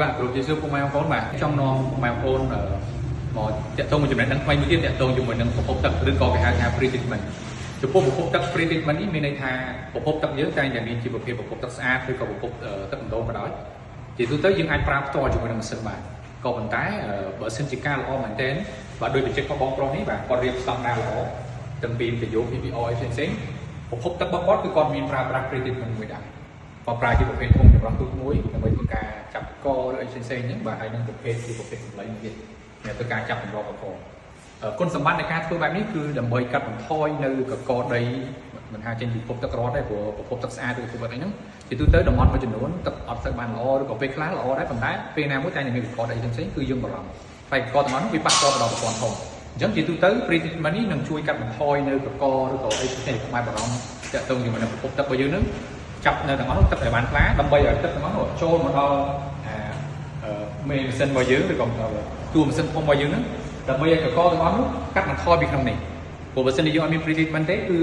បាទគ្រូជាសួរពុកម៉ែបងប្អូនបាទចង់នាំពុកម៉ែបងប្អូនមកតាក់ទងមួយចំណុចហ្នឹងថ្មីមួយទៀតតាក់ទងជាមួយនឹងប្រភពទឹកឬក៏គេហៅថា pre-treatment ចំពោះប្រភពទឹក pre-treatment នេះមានន័យថាប្រភពទឹកយើងតែងតែមានជាប្រភេទប្រភពទឹកស្អាតឬក៏ប្រភពទឹកដំណោក៏ដោយជាទូទៅយើងអាចប្រើផ្ទាល់ជាមួយនឹងម៉ាស៊ីនបានក៏ប៉ុន្តែបើសិនជាការល្អមែនទែនបាទដោយបច្ចេករបស់បងប្រុសនេះបាទគាត់រៀបស្តង់ដារល្អទាំងពីប្រយោគ PPO ផ្សេងៗប្រភពទឹករបស់គាត់គឺគាត់មានប្រើប្រាស់ pre-treatment មួយដែរគាត់ប្រើជាប្រភេទធំចម្រោះទូកមួយដើម្បីធ្វើការចាប់កឬអីផ្សេងៗហ្នឹងបាទហើយនឹងប្រភេទជាប្រភេទសម្លេងទៀតអ្នកធ្វើការចាប់ចម្រោះកកគុណសម្បត្តិនៃការធ្វើបែបនេះគឺដើម្បីកាត់បន្ថយនៅកកដីមិនថាចេញពីប្រភពទឹករត់ទេព្រោះប្រភពទឹកស្អាតឬប្រភពអីហ្នឹងជាទូទៅតំបន់មួយចំនួនទឹកអត់សូវបានល្អឬក៏ពេលខ្លះល្អដែរប៉ុន្តែពេលណាមួយតែមានកកដីផ្សេងៗគឺយើងបារម្ភតែកកទាំងអស់នោះវាប៉ះពាល់ទៅដល់ប្រព័ន្ធធំអញ្ចឹងជាទូទៅ pre-treatment នេះនឹងជួយកាត់បន្ថយនៅកកឬក៏អីផ្សេងៗកុំឲ្យបារម្ភទាក់ទងជាមួយនឹងប្រភពទឹករបស់យើងហ្នឹងចាប់នៅទាំងអស់នោះទឹកដែលបានថ្លាដើម្បីឲ្យទឹកទាំងអស់នោះចូលមកដល់មេម៉ាស៊ីនរបស់យើងឬក៏តួម៉ាស៊ីនធំរបស់យើងហ្នឹងដើម្បីឲ្យកកទាំងអស់នោះកាត់បន្ថយពីក្នុងនេះព្រោះបើសិនជាយើងអត់មាន pre-treatment ទេគឺ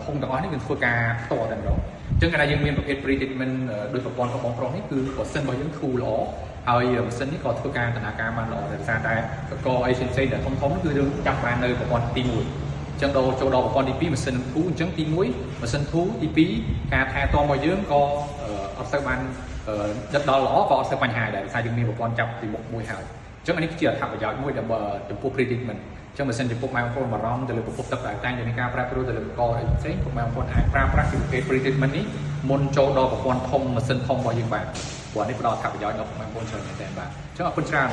ធំទាំងអស់នេះគឺធ្វើការផ្ទាល់តែម្ដងអញ្ចឹងកាលណាយើងមានប្រភេទ pre-treatment ដោយប្រព័ន្ធរបស់បងប្រុសនេះគឺម៉ាស៊ីនរបស់យើងធូរល្អហើយម៉ាស៊ីននេះក៏ធ្វើការដំណើរការបានល្អដោយសារតែកកអីផ្សេងៗដែលធំៗគឺយើងចាប់បាននៅប្រព័ន្ធទី1អញ្ចឹងដល់ចូលដល់ប្រព័ន្ធទី2ម៉ាស៊ីនធូរអញ្ចឹងទី1ម៉ាស៊ីនធូរទី2ការថែទាំរបស់យើងក៏អត់សូវបានដិតដល់ល្អក៏អត់សូវបញ្ហាដែរដោយសារយើងមានប្រព័ន្ធចាប់ពីមុខមួយហើយអញ្ចឹងនេះគឺជាអត្ថប្រយោជន៍មួយដែលចំពោះ pre-treatment អញ្ចឹងបើសិនជាពុកម៉ែបងប្អូនបារម្ភទៅលើប្រភពទឹកដែលតែងតែមានការប្រែប្រួលទៅលើកកអីផ្សេងពុកម៉ែបងប្អូនអាចប្រើប្រាស់ពីប្រភេទ pre-treatment នេះមុនចូលដល់ប្រព័ន្ធធំម៉ាស៊ីនធំរបស់យើងបានព្រោះនេះផ្ដល់អត្ថប្រយោជន៍ដល់ពុកម៉ែបងប្អូនច្រើនមែនទែនបាទអញ្ចឹងអរគុណច្រើន